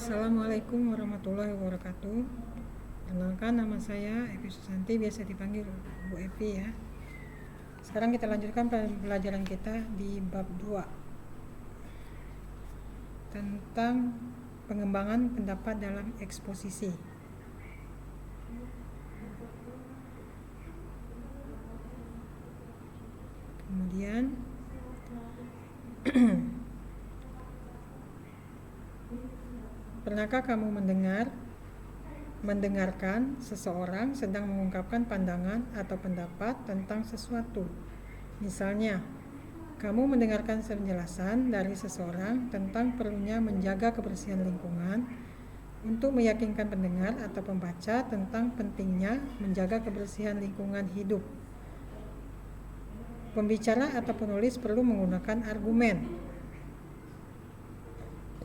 Assalamualaikum warahmatullahi wabarakatuh. Perkenalkan, nama saya Evi Susanti, biasa dipanggil Bu Evi ya. Sekarang kita lanjutkan pelajaran kita di bab 2 tentang pengembangan pendapat dalam eksposisi. Kemudian pernahkah kamu mendengarkan seseorang sedang mengungkapkan pandangan atau pendapat tentang sesuatu? Misalnya, kamu mendengarkan penjelasan dari seseorang tentang perlunya menjaga kebersihan lingkungan untuk meyakinkan pendengar atau pembaca tentang pentingnya menjaga kebersihan lingkungan hidup. Pembicara atau penulis perlu menggunakan argumen.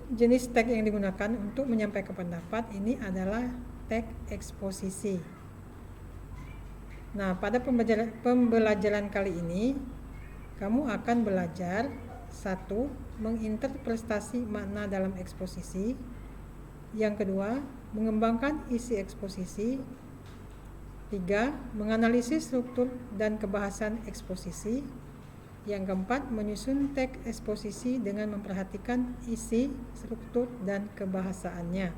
Jenis teks yang digunakan untuk menyampaikan pendapat ini adalah teks eksposisi. Nah, pada pembelajaran kali ini kamu akan belajar 1. Menginterpretasi makna dalam eksposisi. Yang kedua, mengembangkan isi eksposisi. 3. Menganalisis struktur dan kebahasan eksposisi. Yang keempat, menyusun teks eksposisi dengan memperhatikan isi, struktur, dan kebahasaannya.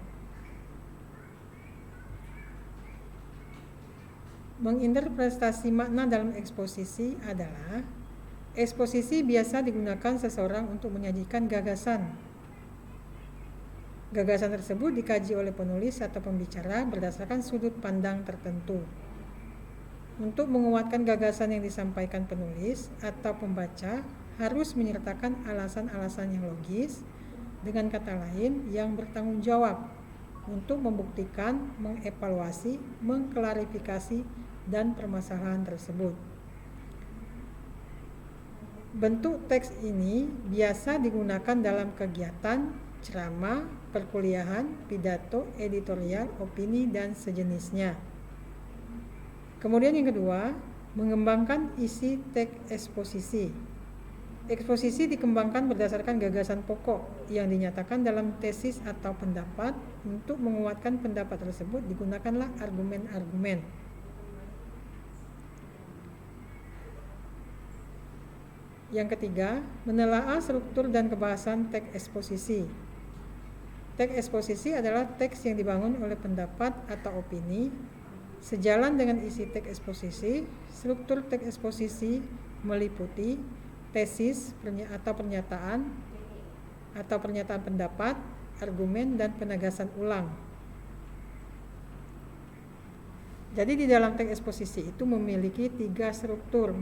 Menginterpretasi makna dalam eksposisi adalah eksposisi biasa digunakan seseorang untuk menyajikan gagasan. Gagasan tersebut dikaji oleh penulis atau pembicara berdasarkan sudut pandang tertentu. Untuk menguatkan gagasan yang disampaikan penulis atau pembaca harus menyertakan alasan-alasan yang logis, dengan kata lain yang bertanggung jawab untuk membuktikan, mengevaluasi, mengklarifikasi dan permasalahan tersebut. Bentuk teks ini biasa digunakan dalam kegiatan ceramah, perkuliahan, pidato, editorial, opini, dan sejenisnya. Kemudian yang kedua, mengembangkan isi teks eksposisi. Eksposisi dikembangkan berdasarkan gagasan pokok yang dinyatakan dalam tesis atau pendapat. Untuk menguatkan pendapat tersebut digunakanlah argumen-argumen. Yang ketiga, menelaah struktur dan kebahasan teks eksposisi. Teks eksposisi adalah teks yang dibangun oleh pendapat atau opini. Sejalan dengan isi teks eksposisi, struktur teks eksposisi meliputi tesis atau pernyataan pendapat, argumen, dan penegasan ulang. Jadi di dalam teks eksposisi itu memiliki 3 struktur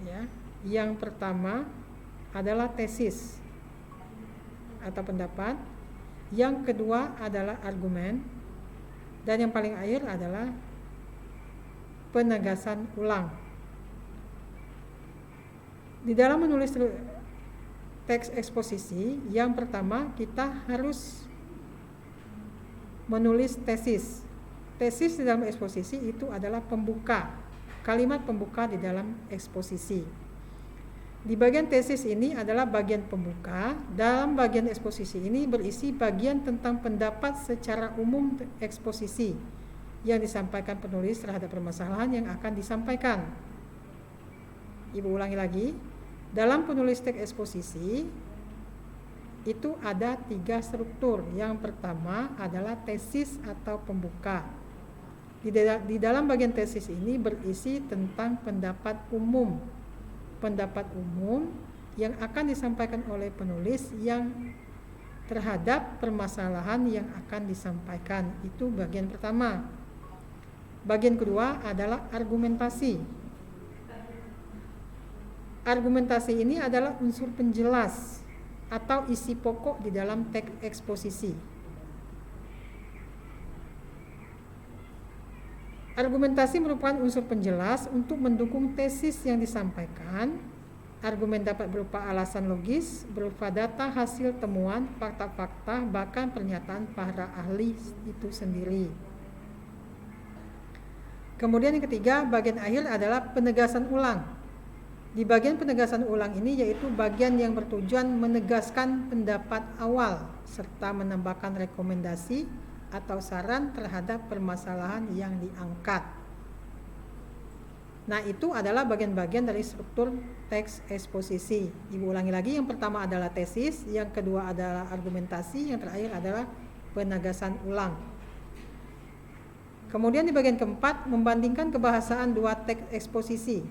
ya. Yang pertama adalah tesis atau pendapat, yang kedua adalah argumen, dan yang paling akhir adalah penegasan ulang. Di dalam menulis teks eksposisi, yang pertama kita harus menulis tesis. Tesis di dalam eksposisi itu adalah pembuka, kalimat pembuka di dalam eksposisi. Di bagian tesis ini adalah bagian pembuka. Dalam bagian eksposisi ini berisi bagian tentang pendapat secara umum eksposisi yang disampaikan penulis terhadap permasalahan yang akan disampaikan. Ibu ulangi lagi. Dalam penulis teks eksposisi itu ada 3 struktur. Yang pertama adalah tesis atau pembuka. Di dalam bagian tesis ini berisi tentang pendapat umum. Pendapat umum yang akan disampaikan oleh penulis yang terhadap permasalahan yang akan disampaikan. Itu bagian pertama. Bagian kedua adalah argumentasi. Argumentasi ini adalah unsur penjelas atau isi pokok di dalam teks eksposisi. Argumentasi merupakan unsur penjelas untuk mendukung tesis yang disampaikan. Argumen dapat berupa alasan logis, berupa data hasil temuan, fakta-fakta, bahkan pernyataan para ahli itu sendiri. Kemudian yang ketiga, bagian akhir adalah penegasan ulang. Di bagian penegasan ulang ini yaitu bagian yang bertujuan menegaskan pendapat awal serta menambahkan rekomendasi atau saran terhadap permasalahan yang diangkat. Nah, itu adalah bagian-bagian dari struktur teks eksposisi. Ibu ulangi lagi, yang pertama adalah tesis, yang kedua adalah argumentasi, yang terakhir adalah penegasan ulang. Kemudian di bagian keempat, membandingkan kebahasaan dua teks eksposisi.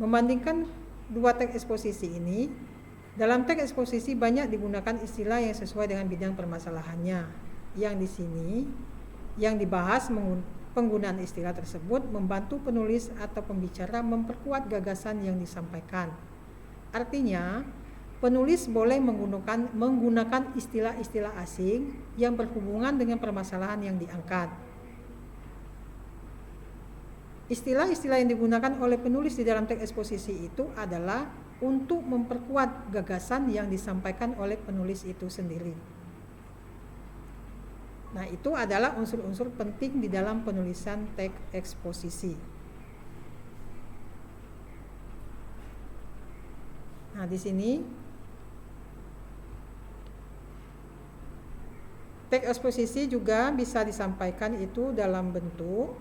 Membandingkan dua teks eksposisi ini, dalam teks eksposisi banyak digunakan istilah yang sesuai dengan bidang permasalahannya. Yang di sini, yang dibahas penggunaan istilah tersebut membantu penulis atau pembicara memperkuat gagasan yang disampaikan. Artinya, penulis boleh menggunakan istilah-istilah asing yang berhubungan dengan permasalahan yang diangkat. Istilah-istilah yang digunakan oleh penulis di dalam teks eksposisi itu adalah untuk memperkuat gagasan yang disampaikan oleh penulis itu sendiri. Nah, itu adalah unsur-unsur penting di dalam penulisan teks eksposisi. Nah, di sini teks eksposisi juga bisa disampaikan itu dalam bentuk,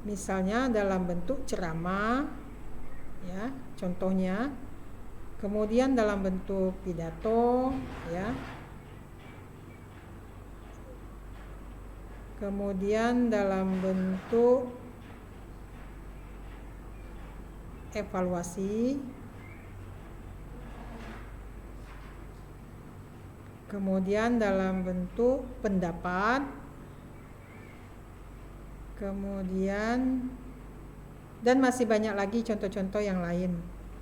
misalnya dalam bentuk ceramah, ya, contohnya, kemudian dalam bentuk pidato, ya. Kemudian dalam bentuk evaluasi, kemudian dalam bentuk pendapat, kemudian dan masih banyak lagi contoh-contoh yang lain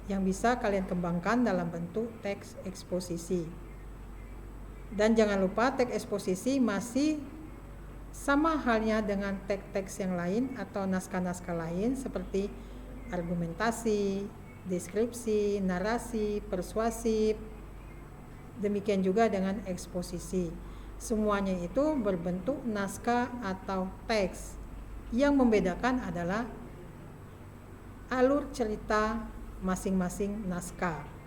yang bisa kalian kembangkan dalam bentuk teks eksposisi. Dan jangan lupa teks eksposisi masih sama halnya dengan teks-teks yang lain atau naskah-naskah lain seperti argumentasi, deskripsi, narasi, persuasif. Demikian juga dengan eksposisi. Semuanya itu berbentuk naskah atau teks. Yang membedakan adalah alur cerita masing-masing naskah.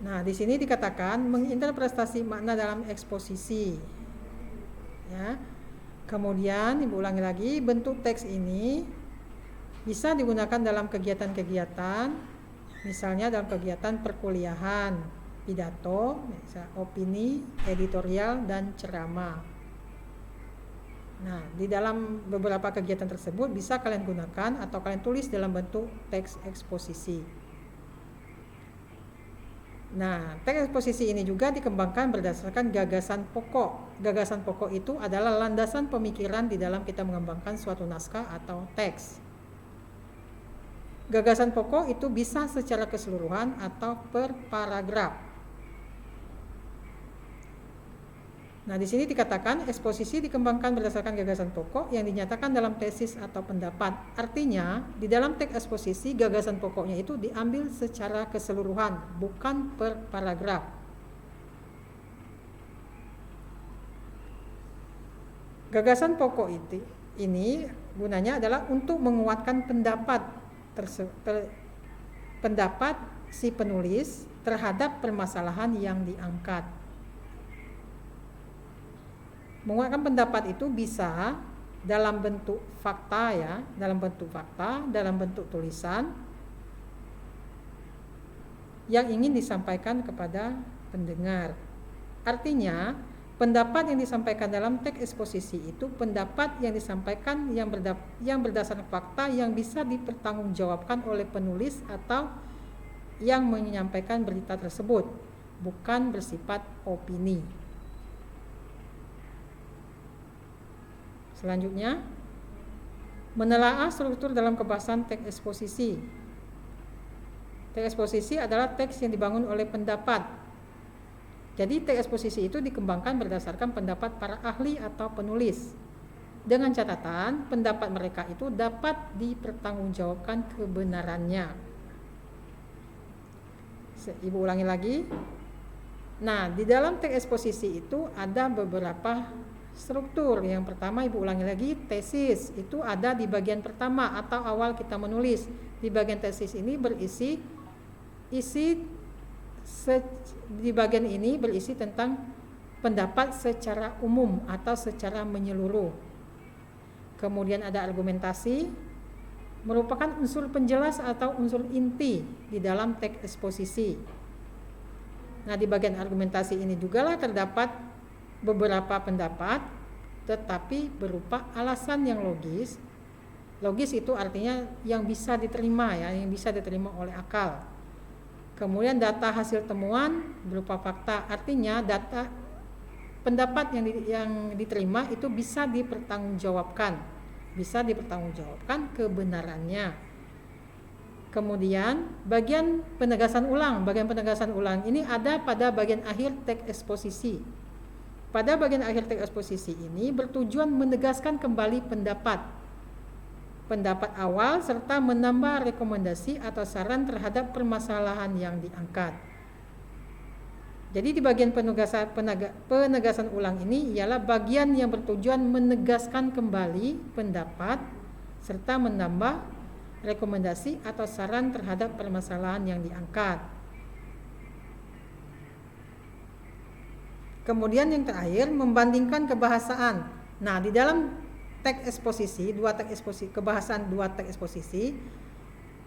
Nah, di sini dikatakan menginterpretasi makna dalam eksposisi. Ya. Kemudian Ibu ulangi lagi, bentuk teks ini bisa digunakan dalam kegiatan-kegiatan, misalnya dalam kegiatan perkuliahan, pidato, opini, editorial, dan ceramah. Nah, di dalam beberapa kegiatan tersebut bisa kalian gunakan atau kalian tulis dalam bentuk teks eksposisi. Nah, teks eksposisi ini juga dikembangkan berdasarkan gagasan pokok. Gagasan pokok itu adalah landasan pemikiran di dalam kita mengembangkan suatu naskah atau teks. Gagasan pokok itu bisa secara keseluruhan atau per paragraf. Nah, di sini dikatakan eksposisi dikembangkan berdasarkan gagasan pokok yang dinyatakan dalam tesis atau pendapat. Artinya, di dalam teks eksposisi gagasan pokoknya itu diambil secara keseluruhan, bukan per paragraf. Gagasan pokok ini gunanya adalah untuk menguatkan pendapat si penulis terhadap permasalahan yang diangkat. Menguatkan pendapat itu bisa dalam bentuk fakta, ya, dalam bentuk tulisan yang ingin disampaikan kepada pendengar. Artinya, pendapat yang disampaikan dalam teks eksposisi itu pendapat yang disampaikan yang berdasarkan fakta yang bisa dipertanggungjawabkan oleh penulis atau yang menyampaikan berita tersebut, bukan bersifat opini. Selanjutnya, menelaah struktur dalam kebahasan teks eksposisi. Teks eksposisi adalah teks yang dibangun oleh pendapat. Jadi teks eksposisi itu dikembangkan berdasarkan pendapat para ahli atau penulis. Dengan catatan, pendapat mereka itu dapat dipertanggungjawabkan kebenarannya. Ibu ulangi lagi. Nah, di dalam teks eksposisi itu ada beberapa struktur. Yang pertama, Ibu ulangi lagi, tesis itu ada di bagian pertama atau awal kita menulis. Di bagian tesis ini berisi di bagian ini berisi tentang pendapat secara umum atau secara menyeluruh. Kemudian ada argumentasi, merupakan unsur penjelas atau unsur inti di dalam teks eksposisi. Nah, di bagian argumentasi ini juga lah terdapat beberapa pendapat, tetapi berupa alasan yang logis. Logis itu artinya yang bisa diterima ya, yang bisa diterima oleh akal. Kemudian data hasil temuan berupa fakta, artinya data pendapat yang diterima itu bisa dipertanggungjawabkan kebenarannya. Kemudian bagian penegasan ulang ini ada pada bagian akhir teks eksposisi. Pada bagian akhir teks eksposisi ini bertujuan menegaskan kembali pendapat awal serta menambah rekomendasi atau saran terhadap permasalahan yang diangkat. Jadi di bagian penegasan ulang ini ialah bagian yang bertujuan menegaskan kembali pendapat serta menambah rekomendasi atau saran terhadap permasalahan yang diangkat. Kemudian yang terakhir, membandingkan kebahasaan. Nah, di dalam teks eksposisi, dua teks eksposisi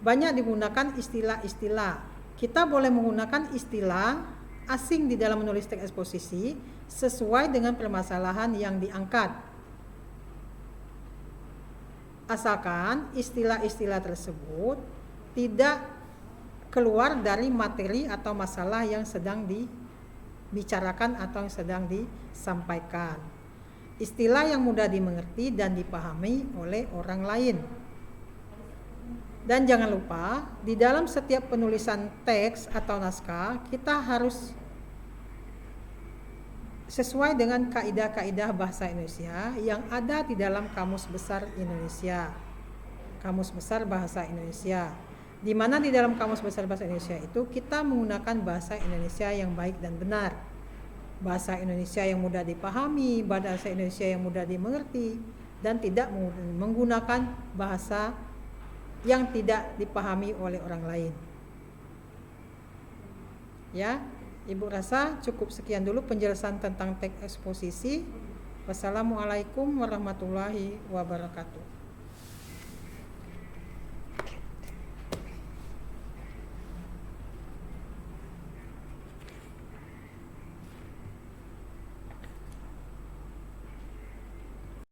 banyak digunakan istilah-istilah. Kita boleh menggunakan istilah asing di dalam menulis teks eksposisi sesuai dengan permasalahan yang diangkat, asalkan istilah-istilah tersebut tidak keluar dari materi atau masalah yang sedang dibicarakan atau yang sedang disampaikan. Istilah yang mudah dimengerti dan dipahami oleh orang lain. Dan jangan lupa, di dalam setiap penulisan teks atau naskah, kita harus sesuai dengan kaidah-kaidah bahasa Indonesia yang ada di dalam Kamus Besar Indonesia. Kamus Besar Bahasa Indonesia. Di mana di dalam Kamus Besar Bahasa Indonesia itu kita menggunakan bahasa Indonesia yang baik dan benar. Bahasa Indonesia yang mudah dipahami, bahasa Indonesia yang mudah dimengerti, dan tidak menggunakan bahasa yang tidak dipahami oleh orang lain. Ya, Ibu rasa cukup sekian dulu penjelasan tentang teks eksposisi. Wassalamualaikum warahmatullahi wabarakatuh.